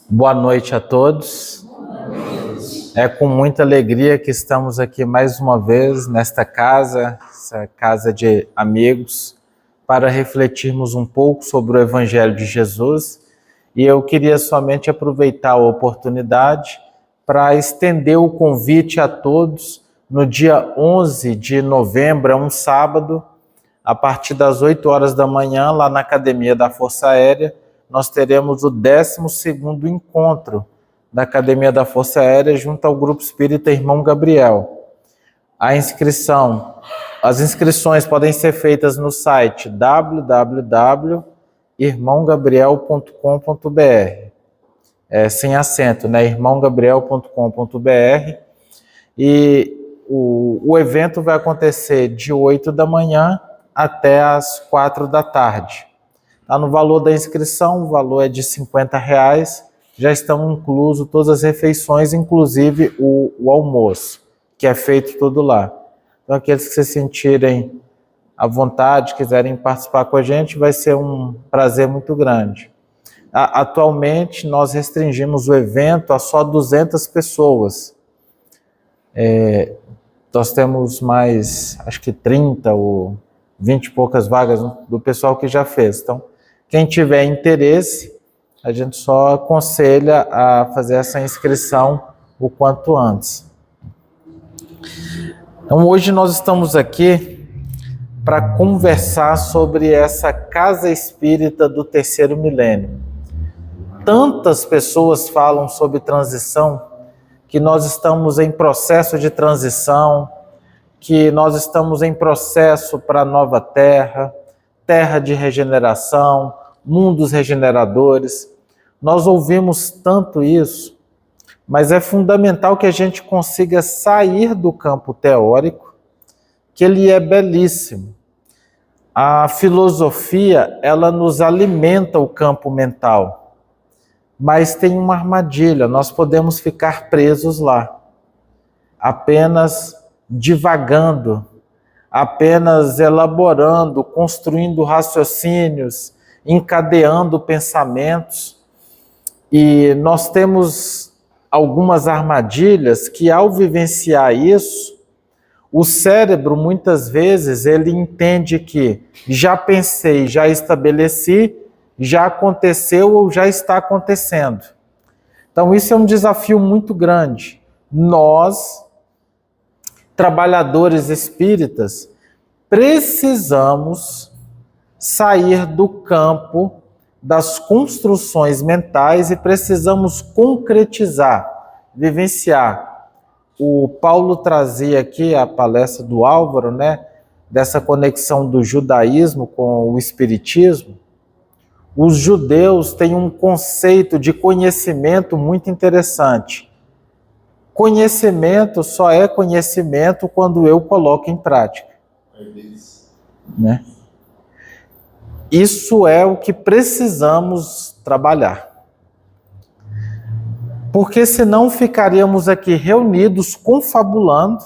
Boa noite a todos. É com muita alegria que estamos aqui mais uma vez nesta casa, essa casa de amigos, para refletirmos um pouco sobre o Evangelho de Jesus. E eu queria somente aproveitar a oportunidade para estender o convite a todos no dia 11 de novembro, é um sábado, a partir das 8 horas da manhã, lá na Academia da Força Aérea, nós teremos o 12º encontro da Academia da Força Aérea junto ao Grupo Espírita Irmão Gabriel. As inscrições podem ser feitas no site www.irmãogabriel.com.br, sem acento, né? irmãogabriel.com.br. E o evento vai acontecer de 8 da manhã até as 4 da tarde. Tá no valor da inscrição, o valor é de R$50, já estão inclusos todas as refeições, inclusive o almoço, que é feito tudo lá. Então, aqueles que se sentirem à vontade, quiserem participar com a gente, vai ser um prazer muito grande. Atualmente, nós restringimos o evento a só 200 pessoas. Nós temos mais, acho que 30 ou 20 e poucas vagas do pessoal que já fez. Então, quem tiver interesse, a gente só aconselha a fazer essa inscrição o quanto antes. Então, hoje nós estamos aqui para conversar sobre essa casa espírita do terceiro milênio. Tantas pessoas falam sobre transição, que nós estamos em processo de transição, que nós estamos em processo para a nova terra, terra de regeneração, mundos regeneradores. Nós ouvimos tanto isso, mas é fundamental que a gente consiga sair do campo teórico, que ele é belíssimo. A filosofia, ela nos alimenta o campo mental, mas tem uma armadilha, nós podemos ficar presos lá, apenas divagando, apenas elaborando, construindo raciocínios, encadeando pensamentos. E nós temos algumas armadilhas que, ao vivenciar isso, o cérebro, muitas vezes, ele entende que já pensei, já estabeleci, já aconteceu ou já está acontecendo. Então, isso é um desafio muito grande. Nós, trabalhadores espíritas, precisamos sair do campo das construções mentais e precisamos concretizar, vivenciar. O Paulo trazia aqui a palestra do Álvaro, né, dessa conexão do judaísmo com o espiritismo. Os judeus têm um conceito de conhecimento muito interessante. Conhecimento só é conhecimento quando eu coloco em prática. Né? Isso é o que precisamos trabalhar. Porque senão ficaríamos aqui reunidos confabulando,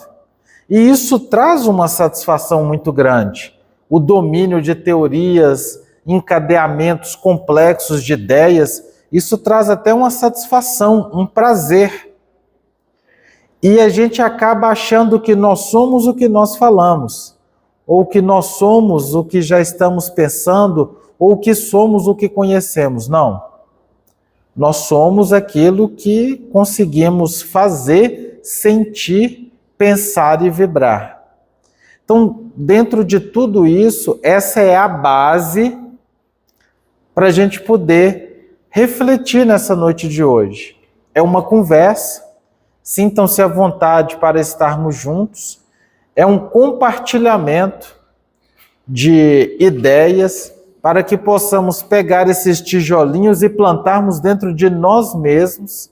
e isso traz uma satisfação muito grande. O domínio de teorias, encadeamentos complexos de ideias, isso traz até uma satisfação, um prazer. E a gente acaba achando que nós somos o que nós falamos, ou que nós somos o que já estamos pensando, ou que somos o que conhecemos. Não. Nós somos aquilo que conseguimos fazer, sentir, pensar e vibrar. Então, dentro de tudo isso, essa é a base para a gente poder refletir nessa noite de hoje. É uma conversa. Sintam-se à vontade para estarmos juntos. É um compartilhamento de ideias para que possamos pegar esses tijolinhos e plantarmos dentro de nós mesmos,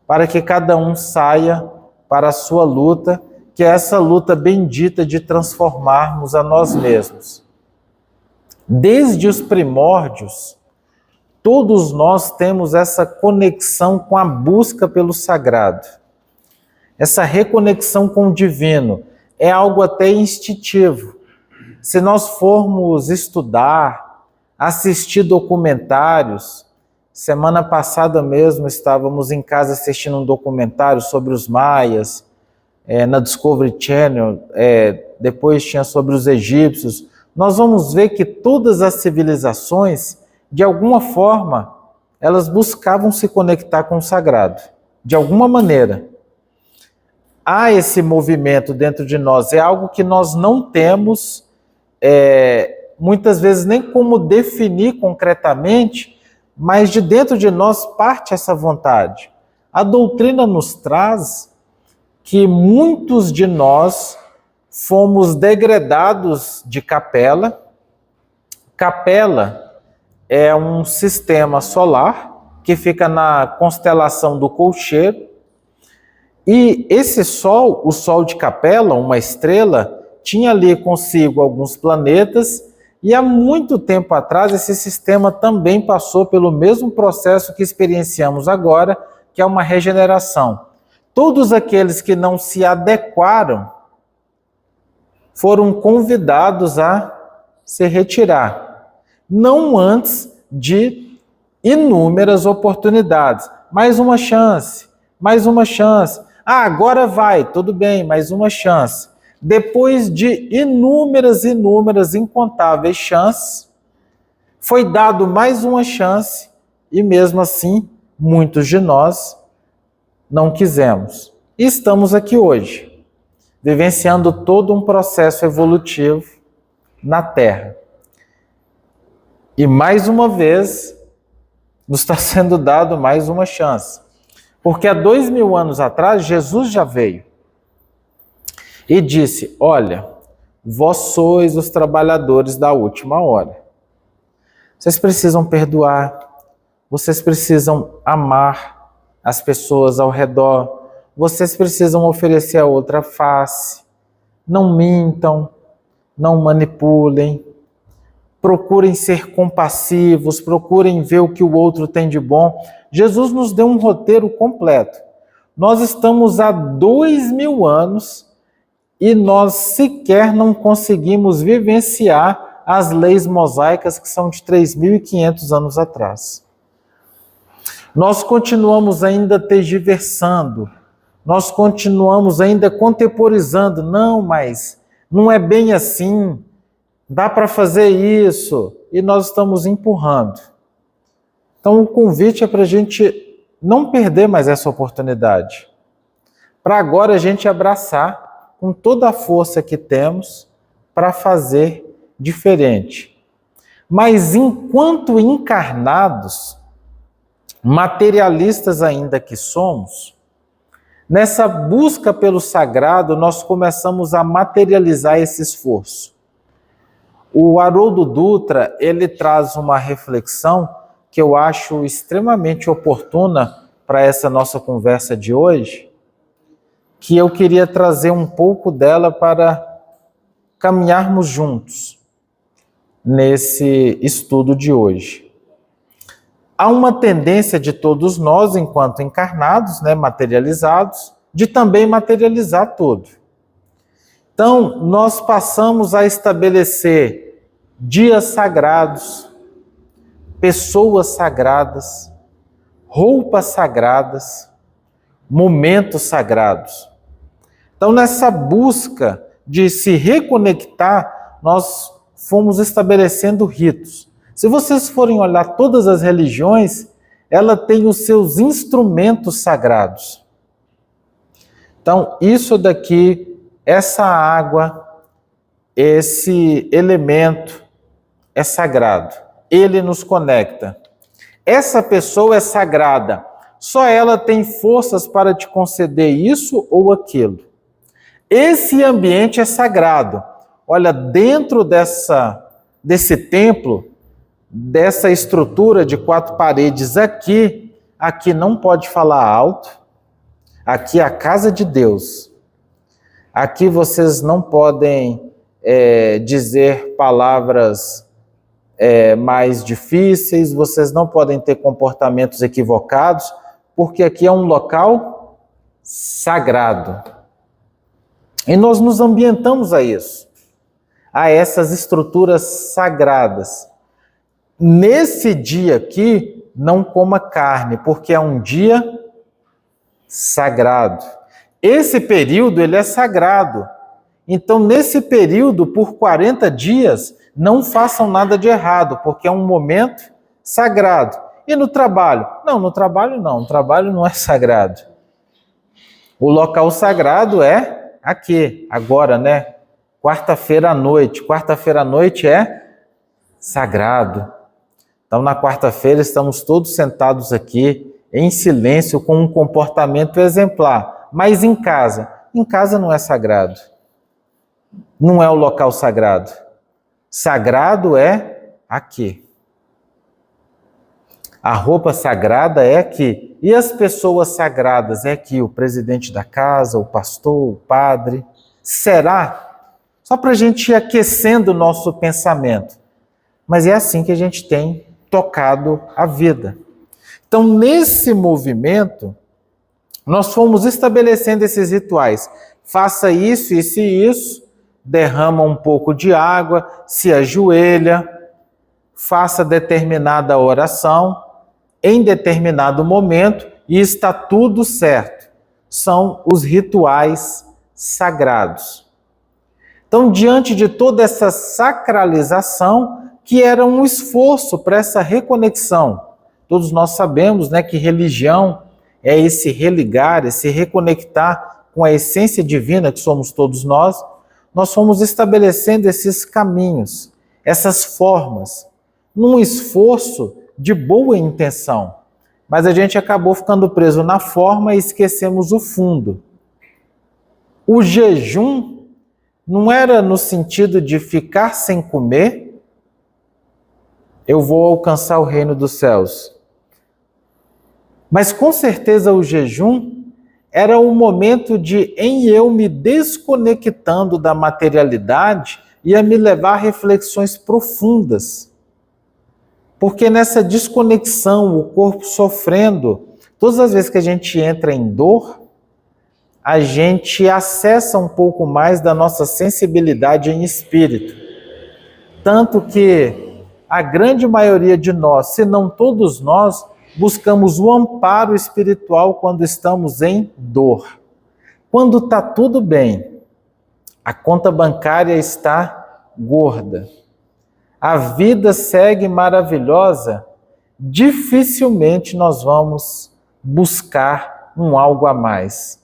para que cada um saia para a sua luta, que é essa luta bendita de transformarmos a nós mesmos. Desde os primórdios, todos nós temos essa conexão com a busca pelo sagrado. Essa reconexão com o divino é algo até instintivo. Se nós formos estudar assistir documentários. Semana passada mesmo estávamos em casa assistindo um documentário sobre os maias, na Discovery Channel, depois tinha sobre os egípcios. Nós vamos ver que todas as civilizações, de alguma forma, elas buscavam se conectar com o sagrado, de alguma maneira. Há esse movimento dentro de nós, é algo que nós não temos, muitas vezes, nem como definir concretamente, mas de dentro de nós parte essa vontade. A doutrina nos traz que muitos de nós fomos degradados de Capela. Capela é um sistema solar que fica na constelação do Colcheiro. E esse Sol, o Sol de Capela, uma estrela, tinha ali consigo alguns planetas, e há muito tempo atrás esse sistema também passou pelo mesmo processo que experienciamos agora, que é uma regeneração. Todos aqueles que não se adequaram foram convidados a se retirar, não antes de inúmeras oportunidades. Mais uma chance, mais uma chance. Ah, agora vai, tudo bem, mais uma chance. Depois de inúmeras, incontáveis chances, foi dado mais uma chance e mesmo assim, muitos de nós não quisemos. E estamos aqui hoje, vivenciando todo um processo evolutivo na Terra. E mais uma vez, nos está sendo dado mais uma chance. Porque há 2000 anos atrás, Jesus já veio e disse: olha, vós sois os trabalhadores da última hora. Vocês precisam perdoar, vocês precisam amar as pessoas ao redor, vocês precisam oferecer a outra face, não mintam, não manipulem, procurem ser compassivos, procurem ver o que o outro tem de bom. Jesus nos deu um roteiro completo. Nós estamos há 2000 anos e nós sequer não conseguimos vivenciar as leis mosaicas que são de 3.500 anos atrás. Nós continuamos ainda tergiversando, nós continuamos ainda contemporizando. Não, mas não é bem assim, dá para fazer isso, e nós estamos empurrando. Então o convite é para a gente não perder mais essa oportunidade, para agora a gente abraçar com toda a força que temos para fazer diferente. Mas enquanto encarnados, materialistas ainda que somos, nessa busca pelo sagrado, nós começamos a materializar esse esforço. O Haroldo Dutra, ele traz uma reflexão que eu acho extremamente oportuna para essa nossa conversa de hoje, que eu queria trazer um pouco dela para caminharmos juntos nesse estudo de hoje. Há uma tendência de todos nós, enquanto encarnados, materializados, de também materializar tudo. Então, nós passamos a estabelecer dias sagrados, pessoas sagradas, roupas sagradas, momentos sagrados. Então, nessa busca de se reconectar, nós fomos estabelecendo ritos. Se vocês forem olhar todas as religiões, ela tem os seus instrumentos sagrados. Então, isso daqui, essa água, esse elemento é sagrado. Ele nos conecta. Essa pessoa é sagrada. Só ela tem forças para te conceder isso ou aquilo. Esse ambiente é sagrado. Olha, dentro desse templo, dessa estrutura de 4 paredes aqui não pode falar alto, aqui é a casa de Deus. Aqui vocês não podem dizer palavras mais difíceis, vocês não podem ter comportamentos equivocados, porque aqui é um local sagrado. E nós nos ambientamos a isso, a essas estruturas sagradas. nesse dia aqui, não coma carne, porque é um dia sagrado. Esse período, ele é sagrado. Então, nesse período, por 40 dias, não façam nada de errado, porque é um momento sagrado. E no trabalho? Não, no trabalho não. O trabalho não é sagrado. O local sagrado é aqui, agora, né? Quarta-feira à noite. Quarta-feira à noite é sagrado. Então, na quarta-feira, estamos todos sentados aqui, em silêncio, com um comportamento exemplar. Mas em casa não é sagrado. Não é o local sagrado. Sagrado é aqui. A roupa sagrada é aqui. E as pessoas sagradas é aqui. O presidente da casa, o pastor, o padre. Será? Só para a gente ir aquecendo o nosso pensamento. Mas é assim que a gente tem tocado a vida. Então, nesse movimento, nós fomos estabelecendo esses rituais. Faça isso, isso e isso. Derrama um pouco de água, se ajoelha, faça determinada oração, em determinado momento, e está tudo certo. São os rituais sagrados. Então, diante de toda essa sacralização, que era um esforço para essa reconexão, todos nós sabemos, né, que religião é esse religar, esse reconectar com a essência divina que somos todos nós fomos estabelecendo esses caminhos, essas formas, num esforço de boa intenção. Mas a gente acabou ficando preso na forma e esquecemos o fundo. O jejum não era no sentido de ficar sem comer, eu vou alcançar o reino dos céus. Mas com certeza o jejum era o momento de, em eu me desconectando da materialidade, ia me levar a reflexões profundas. Porque nessa desconexão, o corpo sofrendo, todas as vezes que a gente entra em dor, a gente acessa um pouco mais da nossa sensibilidade em espírito. Tanto que a grande maioria de nós, se não todos nós, buscamos o amparo espiritual quando estamos em dor. Quando está tudo bem, a conta bancária está gorda, a vida segue maravilhosa, dificilmente nós vamos buscar um algo a mais,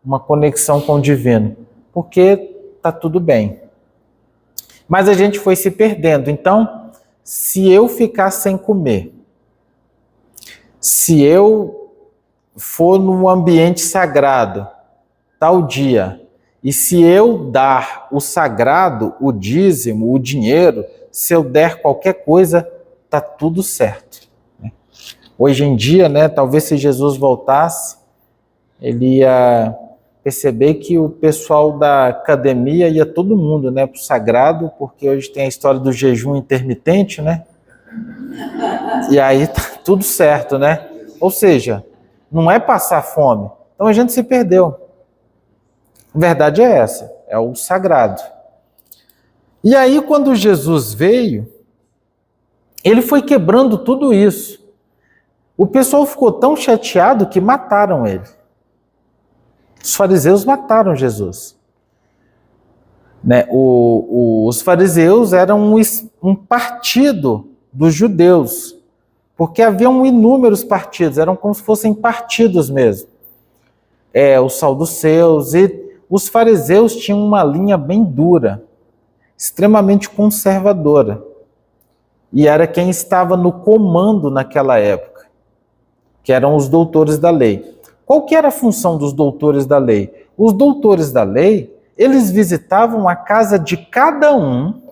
uma conexão com o divino, porque está tudo bem. Mas a gente foi se perdendo. Então, se eu ficar sem comer, se eu for num ambiente sagrado, tal dia, e se eu dar o sagrado, o dízimo, o dinheiro, se eu der qualquer coisa, tá tudo certo. Hoje em dia, né, talvez se Jesus voltasse, ele ia perceber que o pessoal da academia ia todo mundo, né, para o sagrado, porque hoje tem a história do jejum intermitente, né? E aí tá tudo certo, né? Ou seja, não é passar fome. Então a gente se perdeu. A verdade é essa, é o sagrado. E aí quando Jesus veio, ele foi quebrando tudo isso. O pessoal ficou tão chateado que mataram ele. Os fariseus mataram Jesus. Né? Os fariseus eram um partido dos judeus, porque haviam inúmeros partidos, eram como se fossem partidos mesmo. Os saduceus, e os fariseus tinham uma linha bem dura, extremamente conservadora, e era quem estava no comando naquela época, que eram os doutores da lei. Qual que era a função dos doutores da lei? Os doutores da lei, eles visitavam a casa de cada um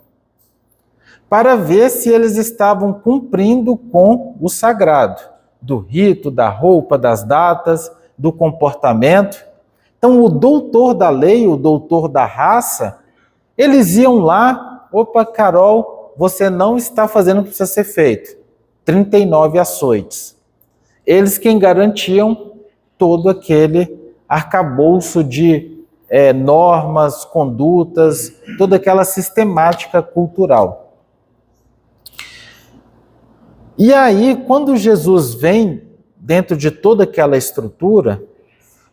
para ver se eles estavam cumprindo com o sagrado, do rito, da roupa, das datas, do comportamento. Então, o doutor da lei, o doutor da raça, eles iam lá, opa, Carol, você não está fazendo o que precisa ser feito. 39 açoites. Eles quem garantiam todo aquele arcabouço de normas, condutas, toda aquela sistemática cultural. E aí, quando Jesus vem dentro de toda aquela estrutura,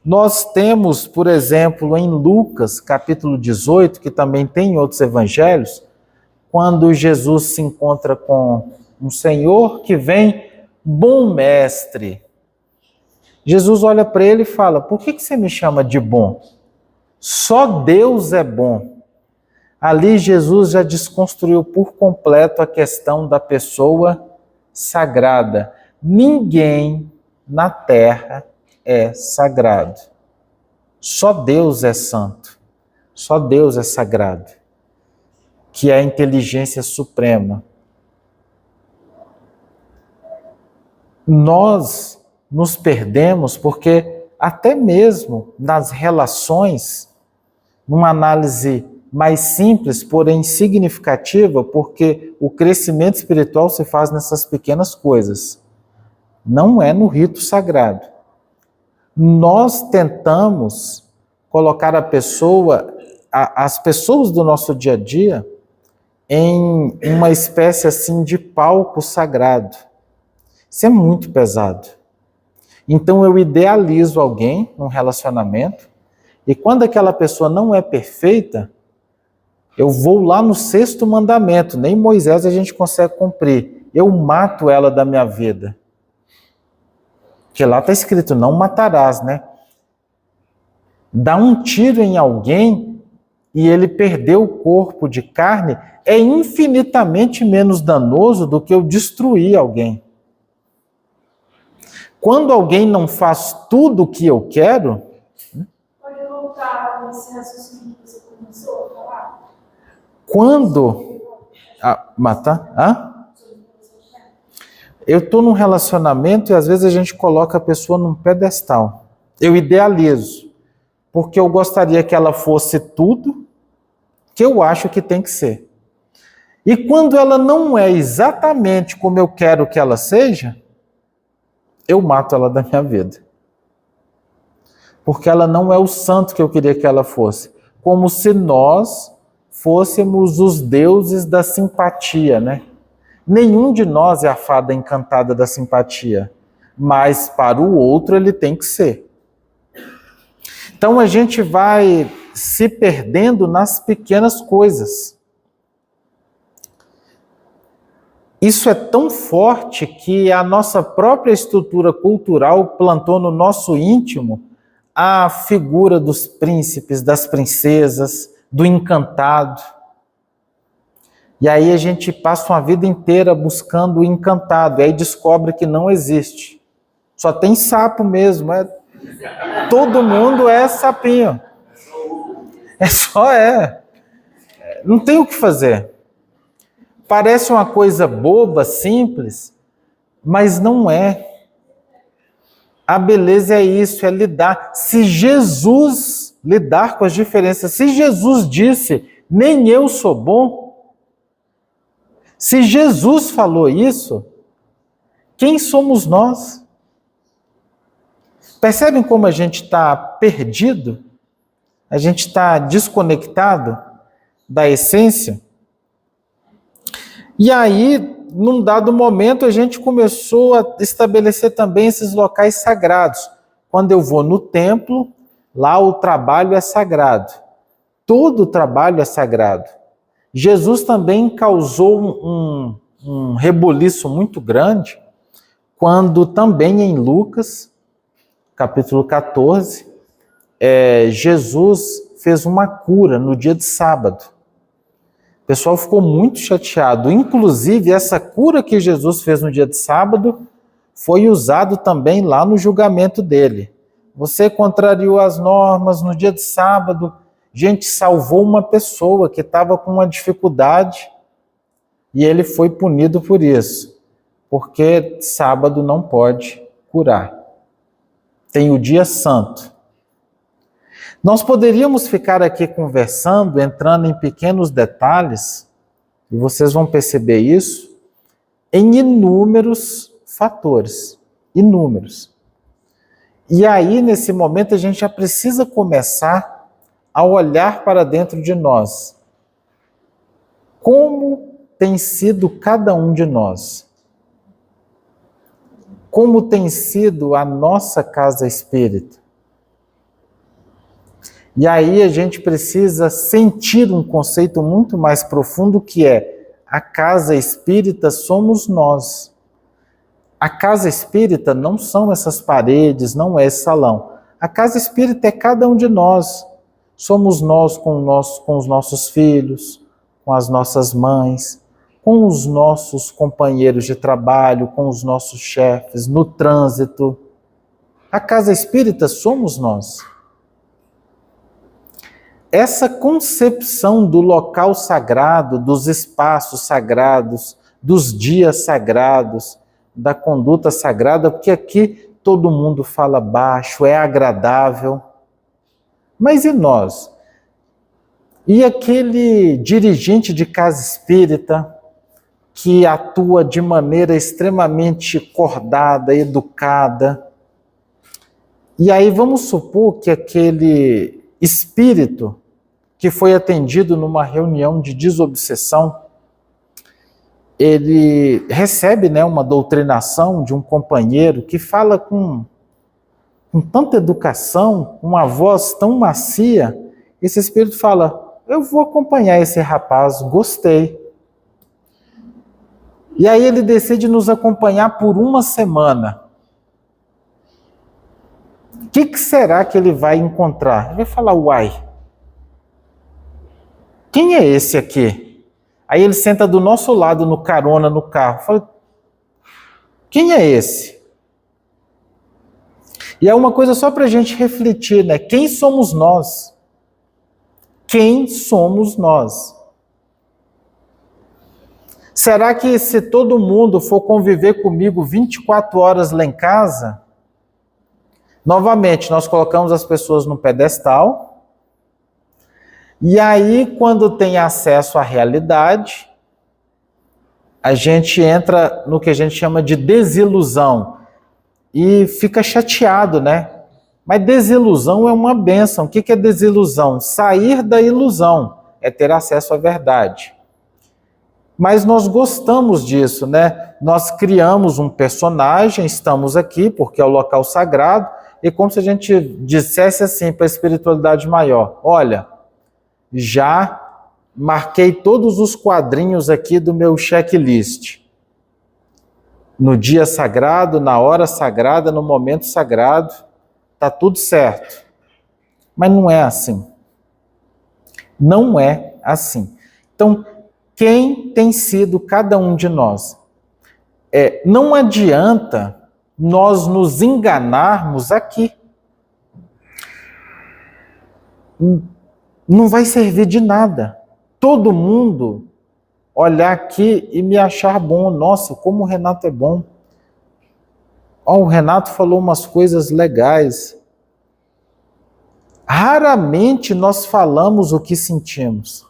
nós temos, por exemplo, em Lucas, capítulo 18, que também tem em outros evangelhos, quando Jesus se encontra com um senhor que vem, bom mestre. Jesus olha para ele e fala: por que você me chama de bom? Só Deus é bom. Ali Jesus já desconstruiu por completo a questão da pessoa sagrada. Ninguém na terra é sagrado. Só Deus é santo. Só Deus é sagrado, que é a inteligência suprema. Nós nos perdemos porque até mesmo nas relações, numa análise mais simples, porém significativa, porque o crescimento espiritual se faz nessas pequenas coisas. Não é no rito sagrado. Nós tentamos colocar as pessoas do nosso dia a dia, em uma espécie assim de palco sagrado. Isso é muito pesado. Então eu idealizo alguém num relacionamento, e quando aquela pessoa não é perfeita, eu vou lá no 6º mandamento, nem Moisés a gente consegue cumprir. Eu mato ela da minha vida. Porque lá está escrito, não matarás, né? Dar um tiro em alguém e ele perder o corpo de carne é infinitamente menos danoso do que eu destruir alguém. Quando alguém não faz tudo o que eu quero... Pode voltar nesse raciocínio que você começou a falar? Quando... matar? Eu estou num relacionamento e às vezes a gente coloca a pessoa num pedestal. Eu idealizo, porque eu gostaria que ela fosse tudo que eu acho que tem que ser. E quando ela não é exatamente como eu quero que ela seja, eu mato ela da minha vida. Porque ela não é o santo que eu queria que ela fosse. Como se nós fôssemos os deuses da simpatia, né? Nenhum de nós é a fada encantada da simpatia, mas para o outro ele tem que ser. Então a gente vai se perdendo nas pequenas coisas. Isso é tão forte que a nossa própria estrutura cultural plantou no nosso íntimo a figura dos príncipes, das princesas, do encantado. E aí a gente passa uma vida inteira buscando o encantado, e aí descobre que não existe. Só tem sapo mesmo, todo mundo é sapinho. Não tem o que fazer. Parece uma coisa boba, simples, mas não é. A beleza é isso, é lidar. Se Jesus lidar com as diferenças, se Jesus disse, nem eu sou bom, se Jesus falou isso, quem somos nós? Percebem como a gente está perdido? A gente está desconectado da essência? E aí, num dado momento, a gente começou a estabelecer também esses locais sagrados. Quando eu vou no templo, lá o trabalho é sagrado. Todo trabalho é sagrado. Jesus também causou um rebuliço muito grande quando também em Lucas, capítulo 14, Jesus fez uma cura no dia de sábado. O pessoal ficou muito chateado. Inclusive, essa cura que Jesus fez no dia de sábado foi usado também lá no julgamento dele. Você contrariou as normas no dia de sábado. Gente, salvou uma pessoa que estava com uma dificuldade e ele foi punido por isso, porque sábado não pode curar. Tem o dia santo. Nós poderíamos ficar aqui conversando, entrando em pequenos detalhes, e vocês vão perceber isso, em inúmeros fatores. Inúmeros. E aí, nesse momento, a gente já precisa começar a olhar para dentro de nós. Como tem sido cada um de nós? como tem sido a nossa casa espírita. E aí a gente precisa sentir um conceito muito mais profundo, que é: a casa espírita somos nós. A casa espírita não são essas paredes, não é esse salão. A casa espírita é cada um de nós. Somos nós com os nossos filhos, com as nossas mães, com os nossos companheiros de trabalho, com os nossos chefes, no trânsito. A casa espírita somos nós. Essa concepção do local sagrado, dos espaços sagrados, dos dias sagrados, da conduta sagrada, porque aqui todo mundo fala baixo, é agradável. Mas e nós? E aquele dirigente de casa espírita que atua de maneira extremamente cordada, educada? E aí vamos supor que aquele espírito que foi atendido numa reunião de desobsessão, ele recebe, uma doutrinação de um companheiro que fala com tanta educação, com uma voz tão macia. Esse espírito fala: eu vou acompanhar esse rapaz, gostei. E aí ele decide nos acompanhar por uma semana. O que será que ele vai encontrar? Ele vai falar: uai, quem é esse aqui? Aí ele senta do nosso lado no carona, no carro. Fala: quem é esse? E é uma coisa só para a gente refletir, né? Quem somos nós? Quem somos nós? Será que se todo mundo for conviver comigo 24 horas lá em casa, novamente nós colocamos as pessoas no pedestal, e aí quando tem acesso à realidade, a gente entra no que a gente chama de desilusão e fica chateado, né? Mas desilusão é uma bênção. O que é desilusão? Sair da ilusão é ter acesso à verdade. Mas nós gostamos disso, né? Nós criamos um personagem, estamos aqui porque é o local sagrado, e como se a gente dissesse assim para a espiritualidade maior: olha, já marquei todos os quadrinhos aqui do meu checklist. No dia sagrado, na hora sagrada, no momento sagrado, está tudo certo. Mas não é assim. Não é assim. Então, quem tem sido cada um de nós? Não adianta nós nos enganarmos aqui. Não vai servir de nada. Todo mundo olhar aqui e me achar bom. Nossa, como o Renato é bom. O Renato falou umas coisas legais. Raramente nós falamos o que sentimos.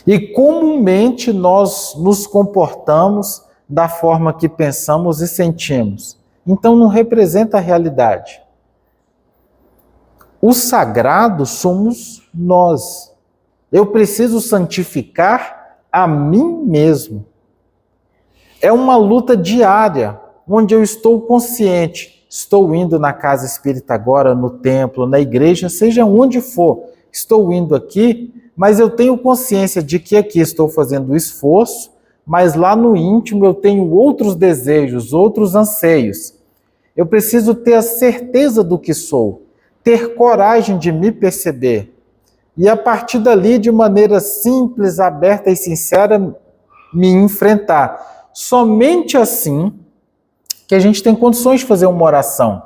E comumente nós nos comportamos da forma que pensamos e sentimos. Então não representa a realidade. O sagrado somos nós. Eu preciso santificar a mim mesmo. É uma luta diária, onde eu estou consciente. Estou indo na casa espírita agora, no templo, na igreja, seja onde for. Estou indo aqui, mas eu tenho consciência de que aqui estou fazendo esforço, mas lá no íntimo eu tenho outros desejos, outros anseios. Eu preciso ter a certeza do que sou, ter coragem de me perceber. E a partir dali, de maneira simples, aberta e sincera, me enfrentar. Somente assim que a gente tem condições de fazer uma oração.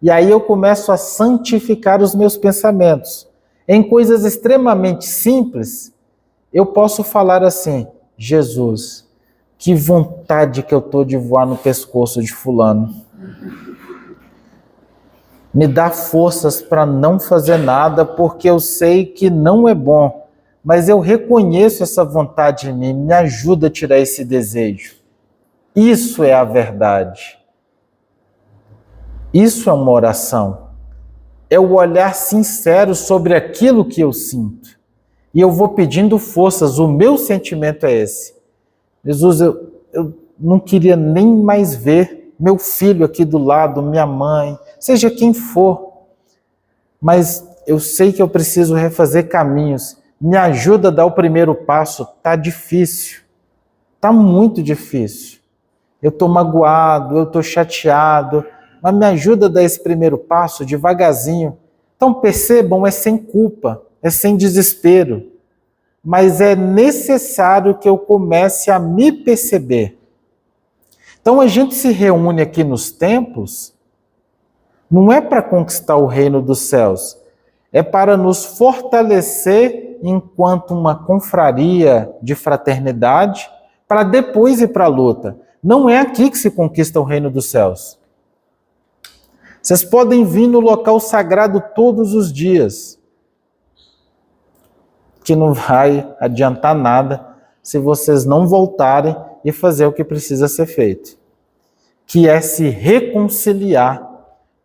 E aí eu começo a santificar os meus pensamentos. Em coisas extremamente simples, eu posso falar assim: Jesus, que vontade que eu estou de voar no pescoço de fulano. Me dá forças para não fazer nada, porque eu sei que não é bom, mas eu reconheço essa vontade em mim, me ajuda a tirar esse desejo. Isso é a verdade. Isso é uma oração. É o olhar sincero sobre aquilo que eu sinto. E eu vou pedindo forças, o meu sentimento é esse. Jesus, eu não queria nem mais ver meu filho aqui do lado, minha mãe, seja quem for. Mas eu sei que eu preciso refazer caminhos. Me ajuda a dar o primeiro passo. Tá difícil. Tá muito difícil. Eu tô magoado, eu tô chateado, mas me ajuda a dar esse primeiro passo devagarzinho. Então percebam, é sem culpa, é sem desespero. Mas é necessário que eu comece a me perceber. Então a gente se reúne aqui nos templos, não é para conquistar o reino dos céus, é para nos fortalecer enquanto uma confraria de fraternidade, para depois ir para a luta. Não é aqui que se conquista o reino dos céus. Vocês podem vir no local sagrado todos os dias, que não vai adiantar nada se vocês não voltarem e fazer o que precisa ser feito, que é se reconciliar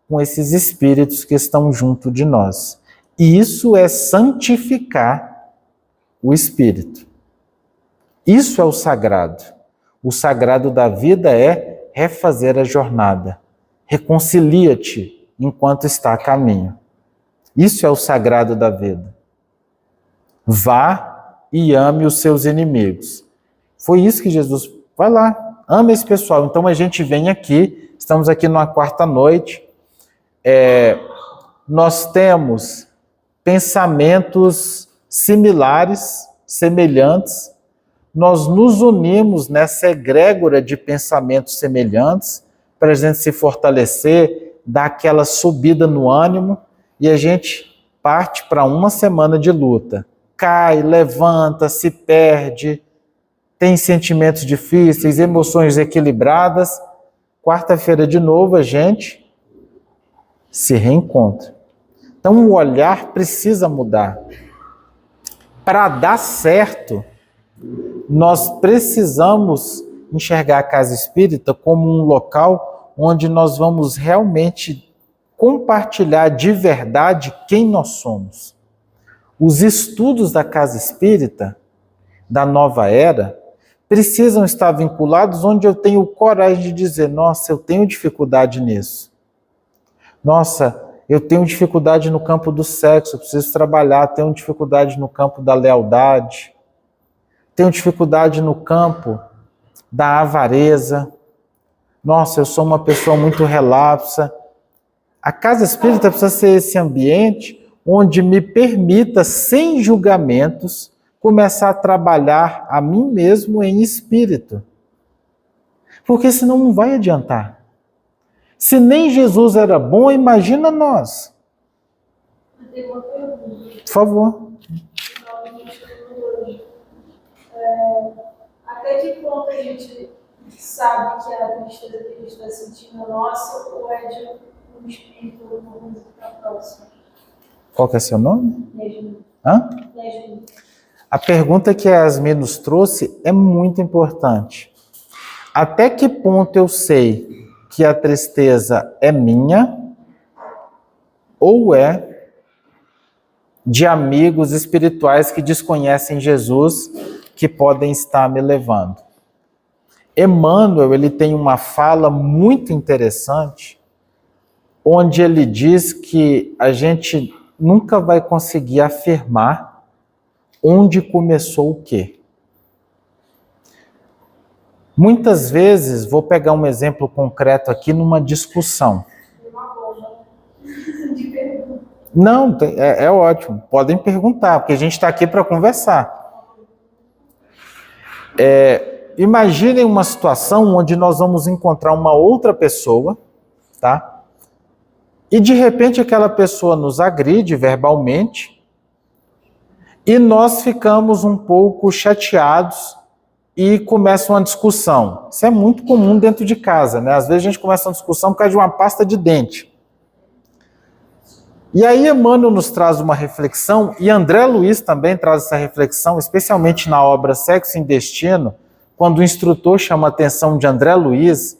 com esses espíritos que estão junto de nós. E isso é santificar o espírito. Isso é o sagrado. O sagrado da vida é refazer a jornada. Reconcilia-te enquanto está a caminho. Isso é o sagrado da vida. Vá e ame os seus inimigos. Foi isso que Jesus... Vai lá, ame esse pessoal. Então a gente vem aqui, estamos aqui numa quarta noite, nós temos pensamentos similares, semelhantes, nós nos unimos nessa egrégora de pensamentos semelhantes para a gente se fortalecer, dar aquela subida no ânimo e a gente parte para uma semana de luta. Cai, levanta, se perde, tem sentimentos difíceis, emoções desequilibradas. Quarta-feira de novo a gente se reencontra. Então o olhar precisa mudar. Para dar certo, nós precisamos enxergar a casa espírita como um local onde nós vamos realmente compartilhar de verdade quem nós somos. Os estudos da casa espírita, da nova era, precisam estar vinculados onde eu tenho coragem de dizer, nossa, eu tenho dificuldade nisso. Nossa, eu tenho dificuldade no campo do sexo, eu preciso trabalhar, tenho dificuldade no campo da lealdade, tenho dificuldade no campo da avareza. Nossa, eu sou uma pessoa muito relapsa. A casa espírita precisa ser esse ambiente onde me permita, sem julgamentos, começar a trabalhar a mim mesmo em espírito. Porque senão não vai adiantar. Se nem Jesus era bom, imagina nós. Tem uma pergunta. Por favor. Até que ponto a gente sabe que a tristeza que a gente está sentindo é nossa ou é de um espírito ou uma coisa que está próxima? Qual que é seu nome? Yasmin. Hã? Yasmin. A pergunta que a Yasmin nos trouxe é muito importante. Até que ponto eu sei que a tristeza é minha ou é de amigos espirituais que desconhecem Jesus, que podem estar me levando? Emmanuel, ele tem uma fala muito interessante, onde ele diz que a gente nunca vai conseguir afirmar onde começou o quê. Muitas vezes, vou pegar um exemplo concreto aqui numa discussão. Uma bomba de pergunta. Não, é ótimo, podem perguntar, porque a gente está aqui para conversar. Imaginem uma situação onde nós vamos encontrar uma outra pessoa, tá? E de repente aquela pessoa nos agride verbalmente e nós ficamos um pouco chateados e começa uma discussão. Isso é muito comum dentro de casa, né? Às vezes a gente começa uma discussão por causa de uma pasta de dente. E aí Emmanuel nos traz uma reflexão, e André Luiz também traz essa reflexão, especialmente na obra Sexo e Destino, quando o instrutor chama a atenção de André Luiz,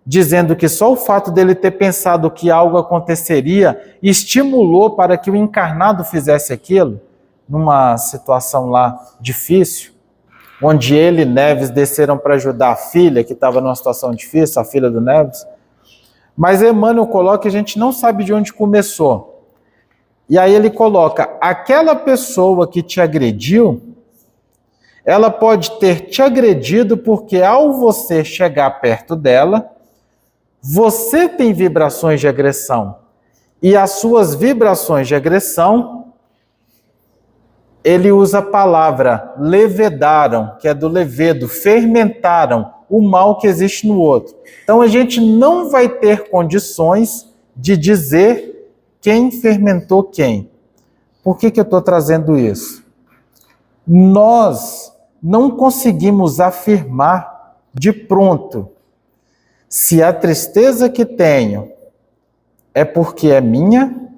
dizendo que só o fato dele ter pensado que algo aconteceria estimulou para que o encarnado fizesse aquilo, numa situação lá difícil. onde ele e Neves desceram para ajudar a filha, que estava numa situação difícil, a filha do Neves. Mas Emmanuel coloca que a gente não sabe de onde começou. E aí ele coloca, aquela pessoa que te agrediu, ela pode ter te agredido porque ao você chegar perto dela, você tem vibrações de agressão. E as suas vibrações de agressão, ele usa a palavra levedaram, que é do levedo, fermentaram o mal que existe no outro. Então a gente não vai ter condições de dizer quem fermentou quem. Por que eu estou trazendo isso? Nós não conseguimos afirmar de pronto se a tristeza que tenho é porque é minha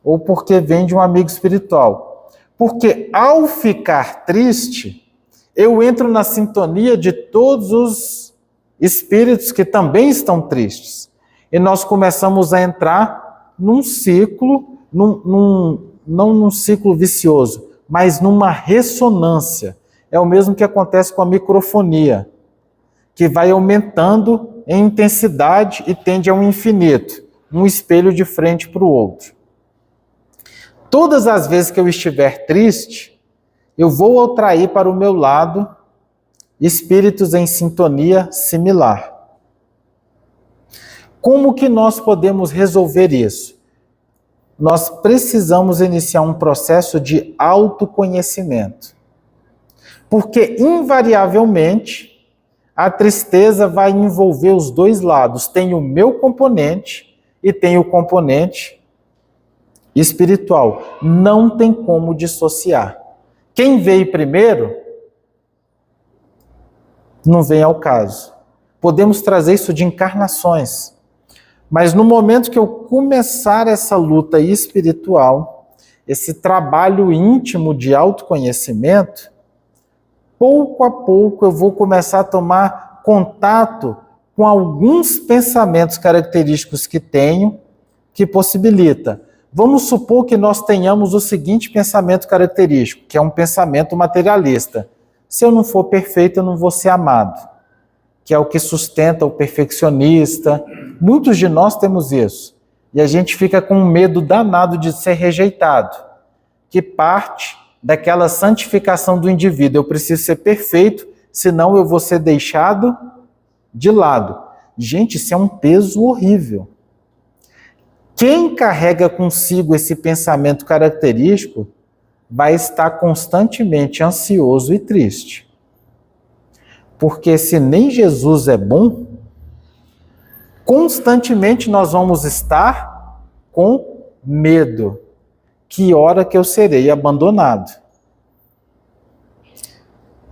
ou porque vem de um amigo espiritual. Porque ao ficar triste, eu entro na sintonia de todos os espíritos que também estão tristes. E nós começamos a entrar num ciclo, não num ciclo vicioso, mas numa ressonância. É o mesmo que acontece com a microfonia, que vai aumentando em intensidade e tende ao infinito, um espelho de frente para o outro. Todas as vezes que eu estiver triste, eu vou atrair para o meu lado espíritos em sintonia similar. Como que nós podemos resolver isso? Nós precisamos iniciar um processo de autoconhecimento. Porque, invariavelmente, a tristeza vai envolver os dois lados. Tem o meu componente e tem o componente espiritual. Não tem como dissociar. Quem veio primeiro, não vem ao caso. Podemos trazer isso de encarnações. Mas no momento que eu começar essa luta espiritual, esse trabalho íntimo de autoconhecimento, pouco a pouco eu vou começar a tomar contato com alguns pensamentos característicos que tenho, que possibilita. Vamos supor que nós tenhamos o seguinte pensamento característico, que é um pensamento materialista. Se eu não for perfeito, eu não vou ser amado. Que é o que sustenta o perfeccionista. Muitos de nós temos isso. E a gente fica com um medo danado de ser rejeitado, que parte daquela santificação do indivíduo. Eu preciso ser perfeito, senão eu vou ser deixado de lado. Gente, isso é um peso horrível. Quem carrega consigo esse pensamento característico vai estar constantemente ansioso e triste. Porque se nem Jesus é bom, constantemente nós vamos estar com medo. Que hora que eu serei abandonado?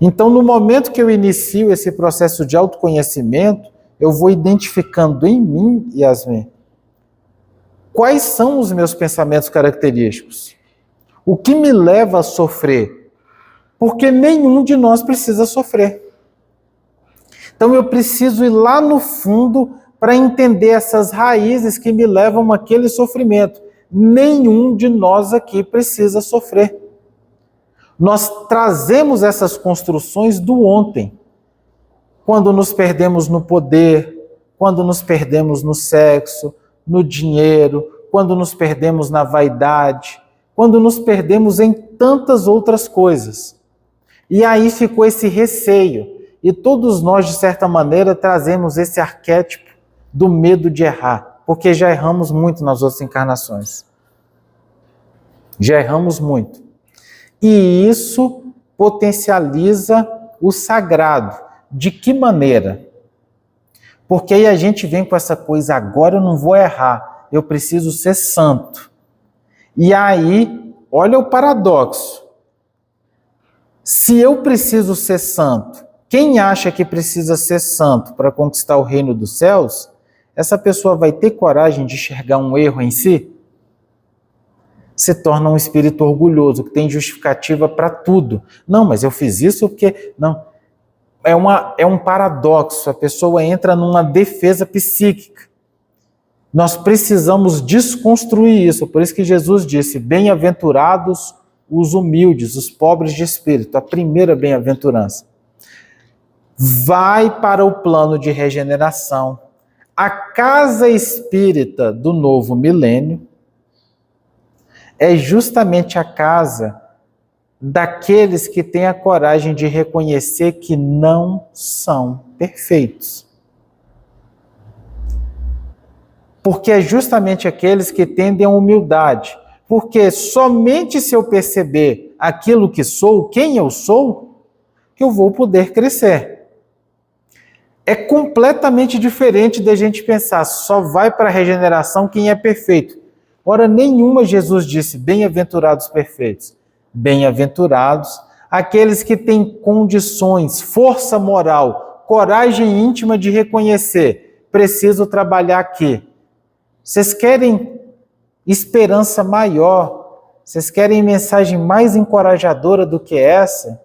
Então, no momento que eu inicio esse processo de autoconhecimento, eu vou identificando em mim, Yasmin, quais são os meus pensamentos característicos? O que me leva a sofrer? Porque nenhum de nós precisa sofrer. Então eu preciso ir lá no fundo para entender essas raízes que me levam àquele sofrimento. Nenhum de nós aqui precisa sofrer. Nós trazemos essas construções do ontem. Quando nos perdemos no poder, quando nos perdemos no sexo, no dinheiro, quando nos perdemos na vaidade, quando nos perdemos em tantas outras coisas. E aí ficou esse receio. E todos nós, de certa maneira, trazemos esse arquétipo do medo de errar, porque já erramos muito nas outras encarnações. Já erramos muito. E isso potencializa o sagrado. De que maneira? Porque aí a gente vem com essa coisa, agora eu não vou errar, eu preciso ser santo. E aí, olha o paradoxo. Se eu preciso ser santo, quem acha que precisa ser santo para conquistar o reino dos céus, essa pessoa vai ter coragem de enxergar um erro em si? Se torna um espírito orgulhoso, que tem justificativa para tudo. Não, mas eu fiz isso porque... Não. É um paradoxo, a pessoa entra numa defesa psíquica. Nós precisamos desconstruir isso, por isso que Jesus disse, bem-aventurados os humildes, os pobres de espírito, a primeira bem-aventurança. vai para o plano de regeneração. A casa espírita do novo milênio é justamente a casa daqueles que têm a coragem de reconhecer que não são perfeitos. Porque é justamente aqueles que tendem à humildade. Porque somente se eu perceber aquilo que sou, quem eu sou, que eu vou poder crescer. É completamente diferente da gente pensar, só vai para a regeneração quem é perfeito. Ora, nenhuma Jesus disse, bem-aventurados perfeitos. Bem-aventurados aqueles que têm condições, força moral, coragem íntima de reconhecer, preciso trabalhar aqui. Vocês querem esperança maior? Vocês querem mensagem mais encorajadora do que essa?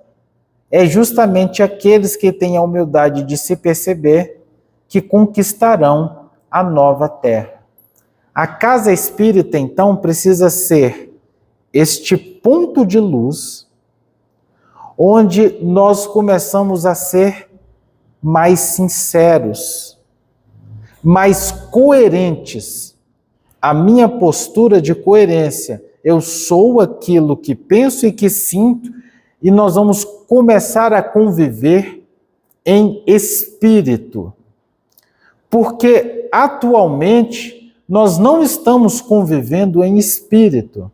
É justamente aqueles que têm a humildade de se perceber que conquistarão a nova terra. A casa espírita, então, precisa ser este ponto de luz onde nós começamos a ser mais sinceros, mais coerentes. A minha postura de coerência, eu sou aquilo que penso e que sinto, e nós vamos começar a conviver em espírito. Porque atualmente nós não estamos convivendo em espírito.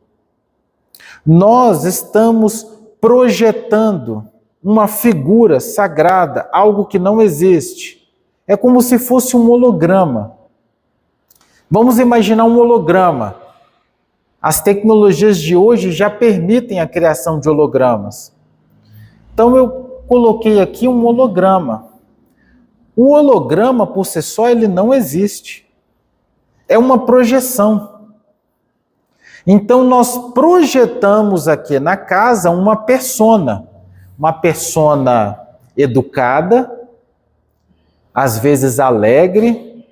Nós estamos projetando uma figura sagrada, algo que não existe. É como se fosse um holograma. Vamos imaginar um holograma. As tecnologias de hoje já permitem a criação de hologramas. Então eu coloquei aqui um holograma. O holograma por si só ele não existe. É uma projeção. Então nós projetamos aqui na casa uma persona educada, às vezes alegre.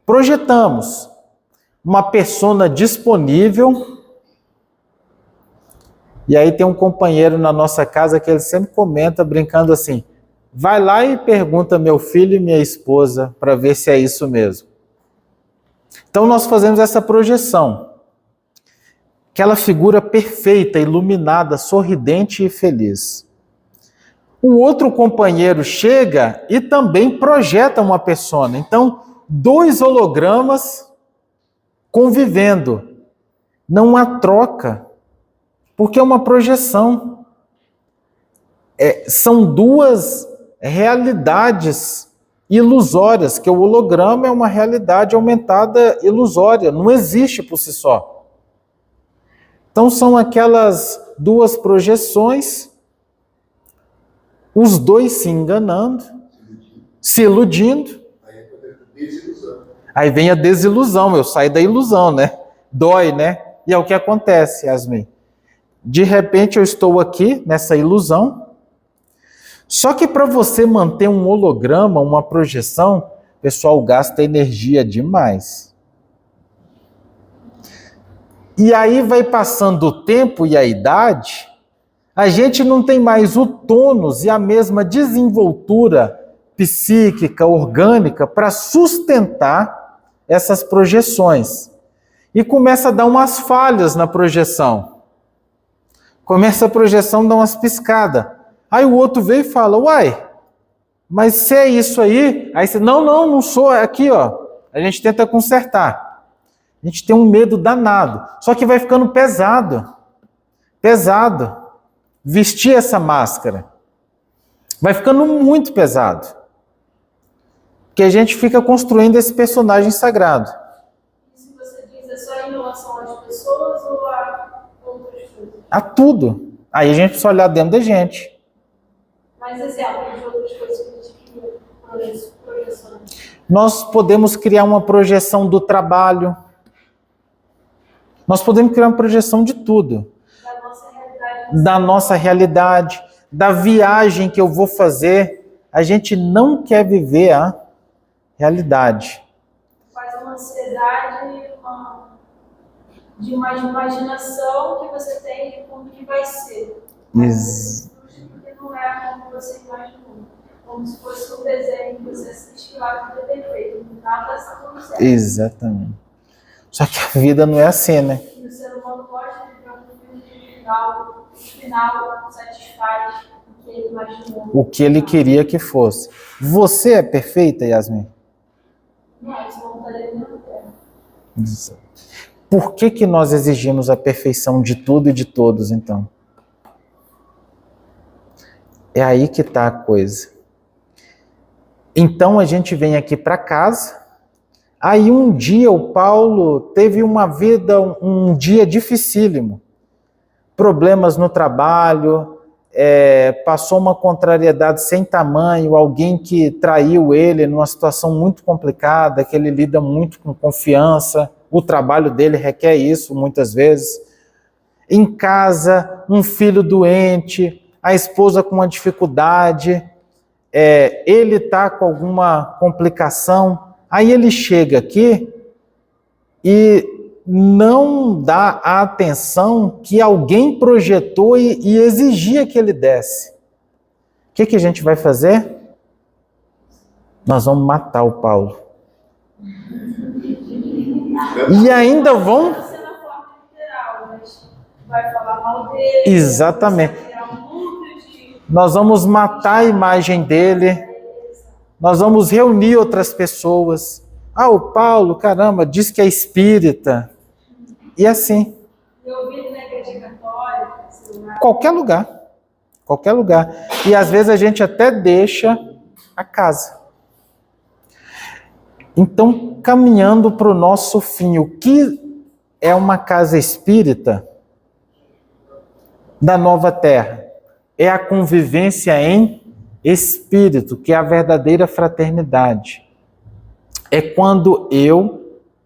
Projetamos uma persona disponível. E aí tem um companheiro na nossa casa que ele sempre comenta, brincando assim, vai lá e pergunta meu filho e minha esposa para ver se é isso mesmo. Então nós fazemos essa projeção. Aquela figura perfeita, iluminada, sorridente e feliz. O outro companheiro chega e também projeta uma persona. Então, dois hologramas convivendo. Não há troca, porque é uma projeção. São duas realidades ilusórias, que o holograma é uma realidade aumentada ilusória, não existe por si só. Então são aquelas duas projeções, os dois se enganando, se iludindo. Aí vem a desilusão, eu saio da ilusão, né? Dói, né? E é o que acontece, Yasmin. De repente eu estou aqui nessa ilusão, só que para você manter um holograma, uma projeção, o pessoal gasta energia demais. E aí vai passando o tempo e a idade, a gente não tem mais o tônus e a mesma desenvoltura psíquica, orgânica, para sustentar essas projeções. E começa a dar umas falhas na projeção. Começa a projeção a dar umas piscadas. Aí o outro veio e fala, uai, mas se é isso aí? Aí você, não sou, é aqui, ó. A gente tenta consertar. A gente tem um medo danado. Só que vai ficando pesado. Pesado. Vestir essa máscara. Vai ficando muito pesado. Porque a gente fica construindo esse personagem sagrado. Isso você diz é só em relação às pessoas ou a outras coisas? A tudo. Aí a gente precisa olhar dentro da gente. Mas exemplo de outras coisas que a gente cria projeções. Nós podemos criar uma projeção do trabalho. Nós podemos criar uma projeção de tudo. Da nossa realidade. Da nossa realidade, da viagem que eu vou fazer. A gente não quer viver a realidade. Faz uma ansiedade de uma imaginação que você tem de como que vai ser. Porque não é como você imaginou. Como se fosse um desenho que você assiste que lá tudo é perfeito, nada está tudo certo. Exatamente. Só que a vida não é assim, né? E o ser humano gosta de ver um filme no final satisfaz o que ele imaginou. O que ele queria que fosse. Você é perfeita, Yasmin? Não, isso não estaria nem no terra. Exato. Por que nós exigimos a perfeição de tudo e de todos, então? É aí que está a coisa. Então a gente vem aqui para casa, aí um dia o Paulo teve uma vida, um dia dificílimo. Problemas no trabalho, passou uma contrariedade sem tamanho, alguém que traiu ele numa situação muito complicada, que ele lida muito com confiança, o trabalho dele requer isso muitas vezes. Em casa, um filho doente, a esposa com uma dificuldade, ele está com alguma complicação, aí ele chega aqui e não dá a atenção que alguém projetou e exigia que ele desse. O que a gente vai fazer? Nós vamos matar o Paulo. E ainda vão... Não ser na forma literal, mas vai falar mal dele. Exatamente. Vai criar um núcleo de... Nós vamos matar a imagem dele. Nós vamos reunir outras pessoas. Ah, o Paulo, caramba, diz que é espírita. E assim. Eu vi na igreja católica, Qualquer lugar. Qualquer lugar. E às vezes a gente até deixa a casa. Então, caminhando para o nosso fim, o que é uma casa espírita da nova terra? É a convivência em espírito, que é a verdadeira fraternidade. É quando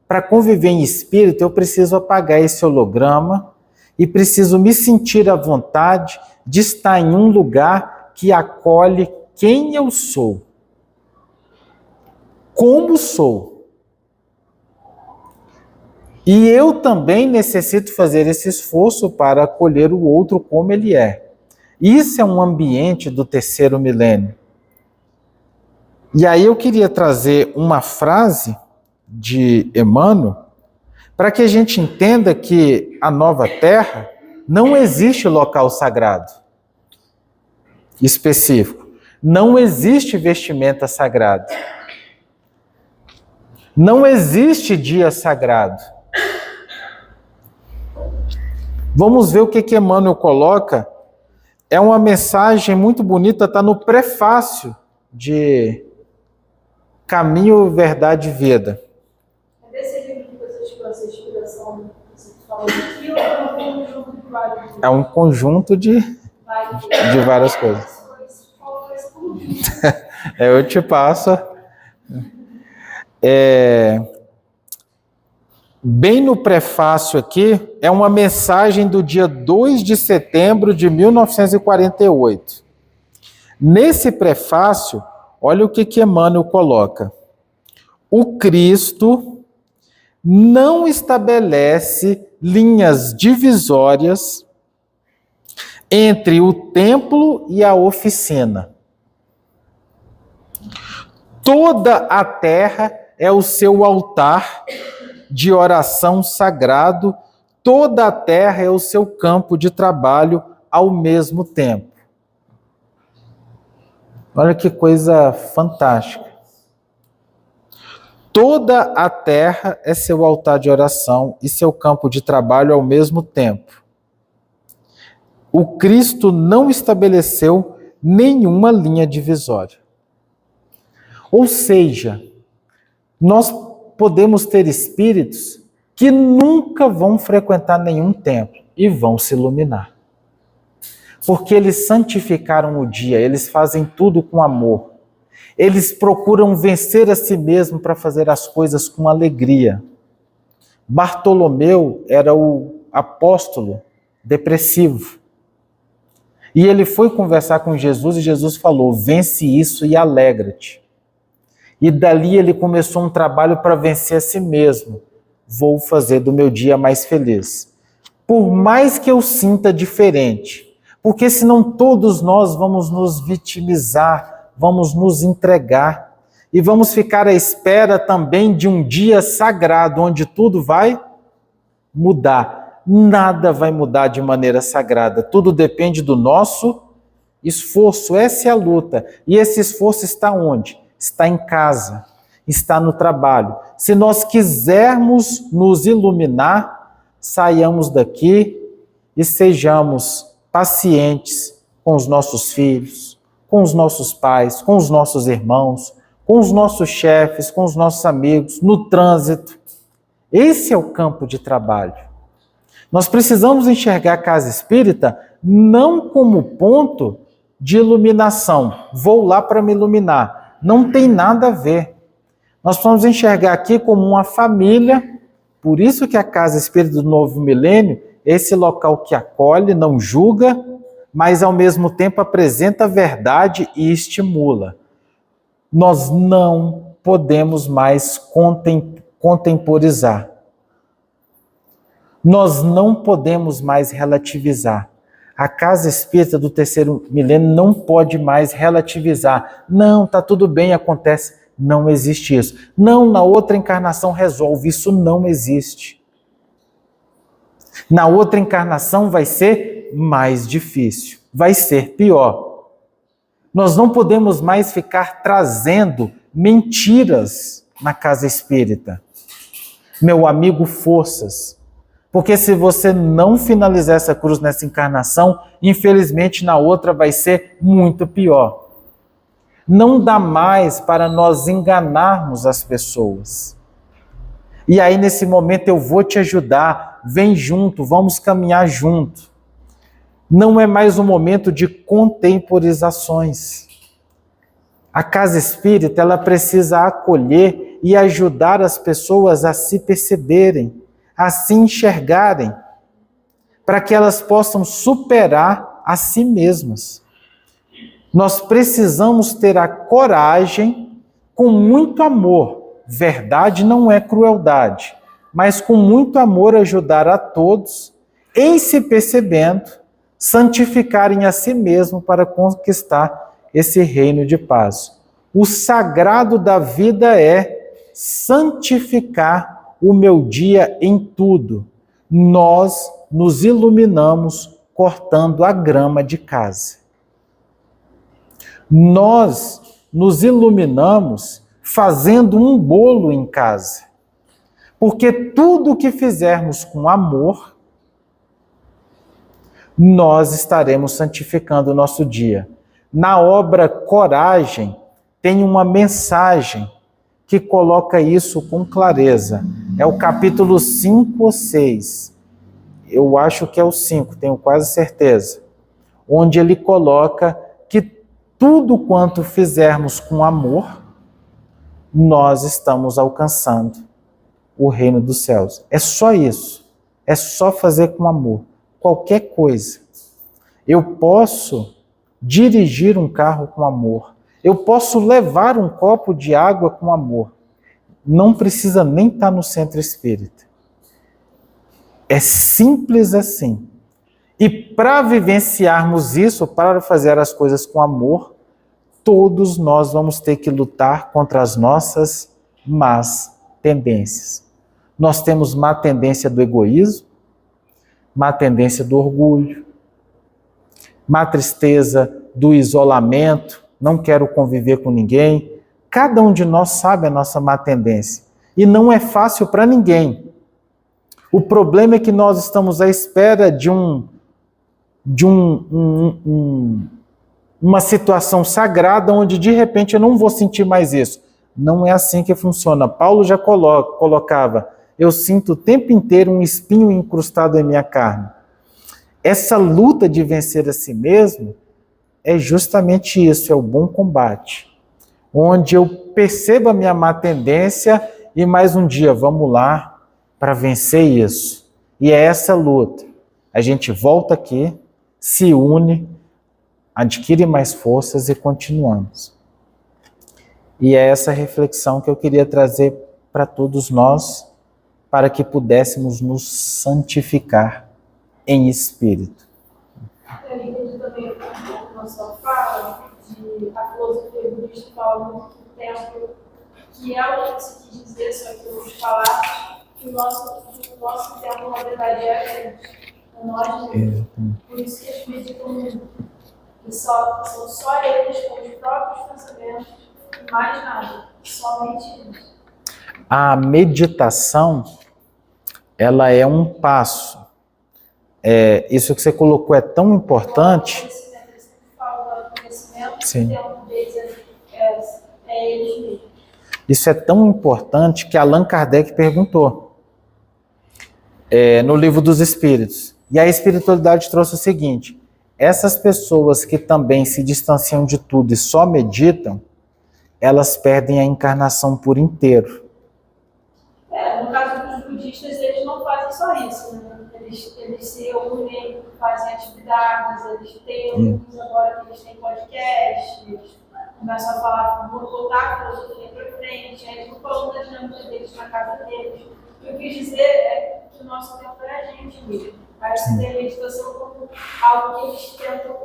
para conviver em espírito, eu preciso apagar esse holograma e preciso me sentir à vontade de estar em um lugar que acolhe quem eu sou. Como sou. E eu também necessito fazer esse esforço para acolher o outro como ele é. Isso é um ambiente do terceiro milênio. E aí eu queria trazer uma frase de Emmanuel para que a gente entenda que a nova terra não existe local sagrado específico. Não existe vestimenta sagrada. Não existe dia sagrado. Vamos ver o que Emmanuel coloca. É uma mensagem muito bonita, está no prefácio de Caminho, Verdade e Vida. É desse livro que você tirou essa inspiração que você falou aqui, ou é um conjunto de vários? É um conjunto de várias coisas. Eu te passo. Bem no prefácio aqui, é uma mensagem do dia 2 de setembro de 1948. Nesse prefácio, olha o que Emmanuel coloca. O Cristo não estabelece linhas divisórias entre o templo e a oficina. Toda a terra é o seu altar de oração sagrado, toda a terra é o seu campo de trabalho ao mesmo tempo. Olha que coisa fantástica. Toda a terra é seu altar de oração e seu campo de trabalho ao mesmo tempo. O Cristo não estabeleceu nenhuma linha divisória. Ou seja, nós podemos ter espíritos que nunca vão frequentar nenhum templo e vão se iluminar. Porque eles santificaram o dia, eles fazem tudo com amor. Eles procuram vencer a si mesmo para fazer as coisas com alegria. Bartolomeu era o apóstolo depressivo. E ele foi conversar com Jesus e Jesus falou: vence isso e alegra-te. E dali ele começou um trabalho para vencer a si mesmo. Vou fazer do meu dia mais feliz. Por mais que eu sinta diferente, porque senão todos nós vamos nos vitimizar, vamos nos entregar e vamos ficar à espera também de um dia sagrado, onde tudo vai mudar. Nada vai mudar de maneira sagrada, tudo depende do nosso esforço. Essa é a luta. E esse esforço está onde? Está em casa, está no trabalho. Se nós quisermos nos iluminar, saiamos daqui e sejamos pacientes com os nossos filhos, com os nossos pais, com os nossos irmãos, com os nossos chefes, com os nossos amigos, no trânsito. Esse é o campo de trabalho. Nós precisamos enxergar a casa espírita não como ponto de iluminação. Vou lá para me iluminar. Não tem nada a ver. Nós precisamos enxergar aqui como uma família. Por isso que a Casa Espírita do Novo Milênio é esse local que acolhe, não julga, mas ao mesmo tempo apresenta a verdade e estimula. Nós não podemos mais contemporizar. Nós não podemos mais relativizar. A Casa Espírita do Terceiro Milênio não pode mais relativizar. Não, está tudo bem, acontece. Não existe isso. Não, na outra encarnação resolve. Isso não existe. Na outra encarnação vai ser mais difícil. Vai ser pior. Nós não podemos mais ficar trazendo mentiras na Casa Espírita. Meu amigo, forças. Porque se você não finalizar essa cruz nessa encarnação, infelizmente na outra vai ser muito pior. Não dá mais para nós enganarmos as pessoas. E aí nesse momento eu vou te ajudar, vem junto, vamos caminhar junto. Não é mais um momento de contemporizações. A Casa Espírita, ela precisa acolher e ajudar as pessoas a se perceberem, a se enxergarem, para que elas possam superar a si mesmas. Nós precisamos ter a coragem, com muito amor, verdade não é crueldade, mas com muito amor ajudar a todos, em se percebendo, santificarem a si mesmo para conquistar esse reino de paz. O sagrado da vida é santificar o meu dia em tudo. Nós nos iluminamos cortando a grama de casa. Nós nos iluminamos fazendo um bolo em casa. Porque tudo que fizermos com amor, nós estaremos santificando o nosso dia. Na obra Coragem, tem uma mensagem que coloca isso com clareza. É o capítulo 5 ou 6. Eu acho que é o 5, tenho quase certeza. Onde ele coloca que tudo quanto fizermos com amor, nós estamos alcançando o reino dos céus. É só isso. É só fazer com amor. Qualquer coisa. Eu posso dirigir um carro com amor. Eu posso levar um copo de água com amor. Não precisa nem estar no centro espírita. É simples assim. E para vivenciarmos isso, para fazer as coisas com amor, todos nós vamos ter que lutar contra as nossas más tendências. Nós temos má tendência do egoísmo, má tendência do orgulho, má tristeza do isolamento, não quero conviver com ninguém. Cada um de nós sabe a nossa má tendência. E não é fácil para ninguém. O problema é que nós estamos à espera de uma situação sagrada onde de repente eu não vou sentir mais isso. Não é assim que funciona. Paulo já colocava, eu sinto o tempo inteiro um espinho incrustado em minha carne. Essa luta de vencer a si mesmo é justamente isso, é o bom combate. Onde eu percebo a minha má tendência e mais um dia, vamos lá para vencer isso. E é essa luta. A gente volta aqui, se une, adquire mais forças e continuamos. E é essa reflexão que eu queria trazer para todos nós, para que pudéssemos nos santificar em espírito. Eu entendi também a nossa fala de a filosofia fala muito do templo, que é o que você quis dizer, só que eu vou falar que o nosso templo, na verdade, é a gente, é nós mesmos. Por isso que eles meditam muito. Que são só eles com os próprios pensamentos e mais nada, somente eles. A meditação, ela é um passo. Isso que você colocou é tão importante. Eles sempre falam do conhecimento, Sim. o tempo deles é eles mesmos. Isso é tão importante que Allan Kardec perguntou no Livro dos Espíritos. E a espiritualidade trouxe o seguinte: essas pessoas que também se distanciam de tudo e só meditam, elas perdem a encarnação por inteiro. No caso dos budistas, eles não fazem só isso, né? Eles se reúnem, fazem atividades, eles têm alguns agora que eles têm podcast, eles começam a falar, vou voltar a filosofia para frente, aí eles vão falando da dinâmica deles na casa deles. O que eu quis dizer é que o nosso tempo é a gente mesmo. Aí você tem a meditação como algo que eles tentam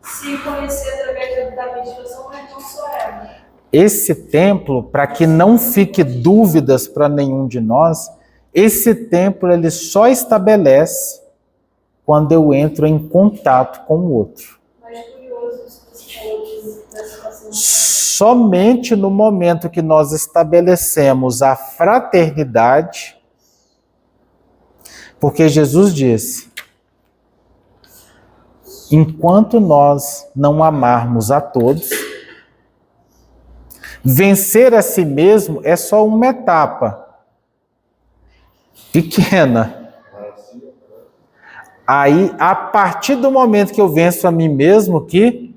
se conhecer através da meditação, mas não só ela. Esse templo, para que não fique dúvidas para nenhum de nós, esse templo ele só estabelece quando eu entro em contato com o outro. Mas curioso isso que você falou da situação. Somente no momento que nós estabelecemos a fraternidade, porque Jesus disse: enquanto nós não amarmos a todos, vencer a si mesmo é só uma etapa pequena. Aí, a partir do momento que eu venço a mim mesmo, que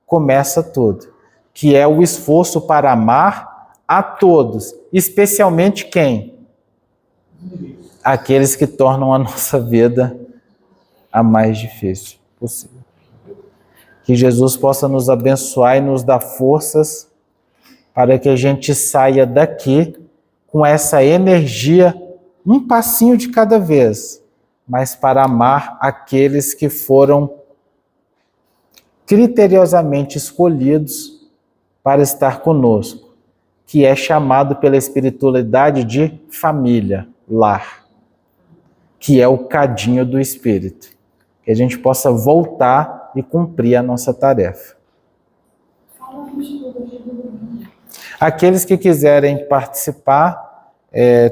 começa tudo, que é o esforço para amar a todos, especialmente quem? Aqueles que tornam a nossa vida a mais difícil possível. Que Jesus possa nos abençoar e nos dar forças para que a gente saia daqui com essa energia, um passinho de cada vez, mas para amar aqueles que foram criteriosamente escolhidos para estar conosco, que é chamado pela espiritualidade de família, lar, que é o cadinho do Espírito, que a gente possa voltar e cumprir a nossa tarefa. Aqueles que quiserem participar,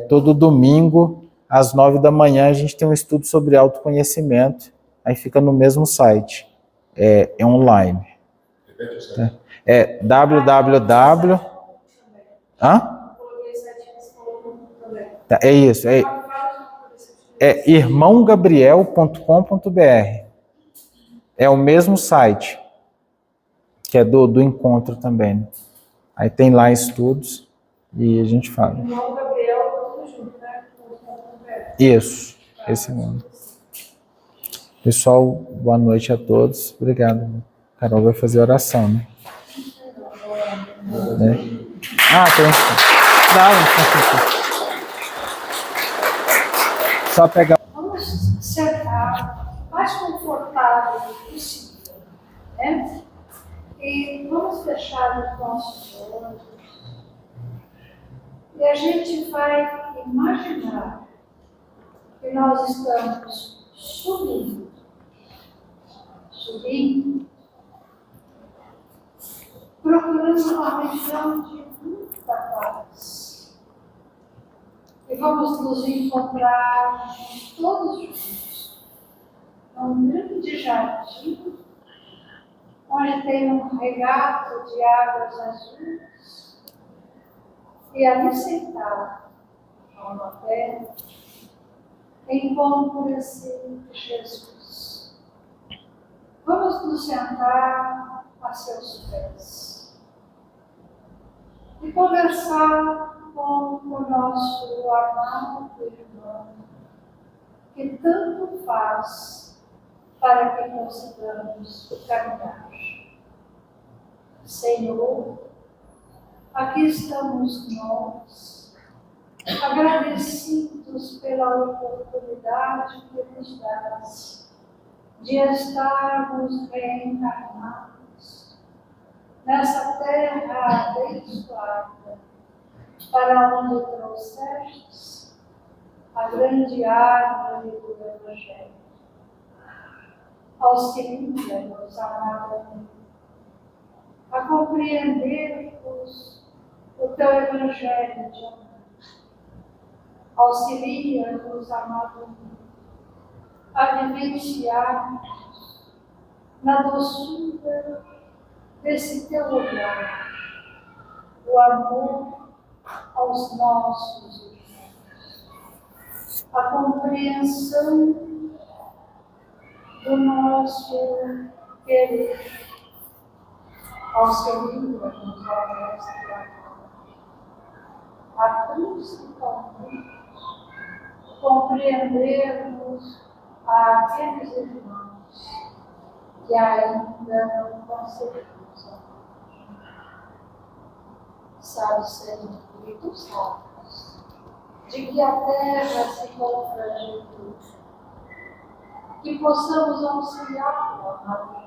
todo domingo, às 9 da manhã, a gente tem um estudo sobre autoconhecimento, aí fica no mesmo site, é online. É www... Hã? É isso, é irmãogabriel.com.br. É o mesmo site, que é do encontro também. Aí tem lá estudos e a gente fala. Irmão Gabriel, tudo junto, né? Isso, esse mesmo. Pessoal, boa noite a todos. Obrigado. Carol vai fazer oração, né? Tem. Só pegar. Vamos sentar o mais confortável possível, né? E vamos fechar os nossos olhos. E a gente vai imaginar que nós estamos subindo, procurando uma região de muita paz. E vamos nos encontrar todos juntos num grande jardim, onde tem um regato de águas azuis, e ali sentado, a uma pedra, encontra-se Jesus. Vamos nos sentar a seus pés e conversar com o nosso amado irmão, que tanto faz para que consigamos caminhar. Senhor, aqui estamos nós, agradecidos pela oportunidade que nos dás de estarmos reencarnados nessa terra abençoada, para onde trouxestes a grande árvore do Evangelho. Auxilia-nos, amado amigo, a compreendermos o teu Evangelho de amor. Auxilia-nos, amado amigo, a vivenciarmos na doçura desse teu olhar o amor aos nossos irmãos, a compreensão do nosso querer. Auxilia-nos, ó Mestre amado, a principalmente compreendermos aqueles irmãos que ainda não conseguimos amar. Sabe, Senhor, e tu sabes, de que a terra se confrangirá, que possamos auxiliá-lo, amado.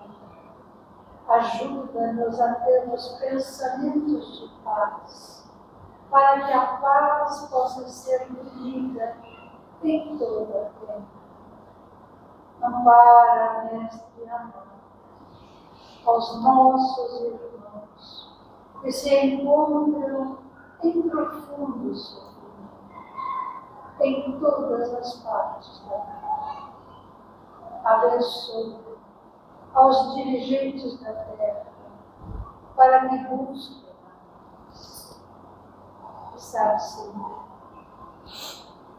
Ajuda-nos a termos pensamentos de paz, para que a paz possa ser vivida em todo o tempo. Ampara, Mestre amado, aos nossos irmãos que se encontram em profundo sofrimento, em todas as partes da terra. Abençoa aos dirigentes da terra, para que busquem a paz. E sabe, Senhor,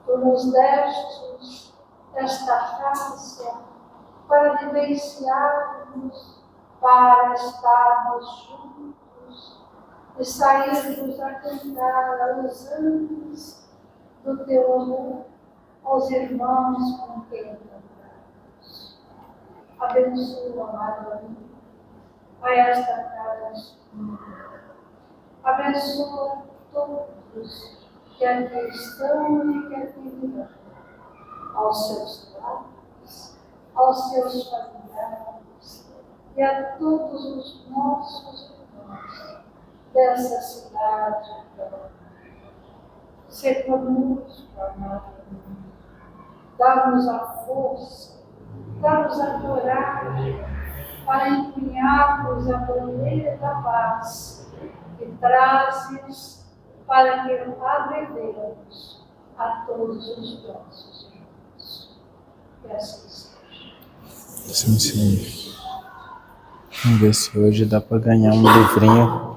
tu nos destes esta graça para vivenciarmos, para estarmos juntos e sairmos a cantar aos anos do teu amor aos irmãos com quem cantamos. Abençoa, amado amigo, a esta casa escura. Abençoa todos que aqui estão e que aqui virão, aos seus lares, aos seus familiares e a todos os nossos irmãos dessa cidade. Ser conosco, amado amigo. Dá-nos a força, dá-nos a coragem para empunharmos a bandeira da paz que trazes para que a levemos a todos os nossos irmãos. Que assim seja. Sim, Senhor. Vamos ver se hoje dá para ganhar um livrinho.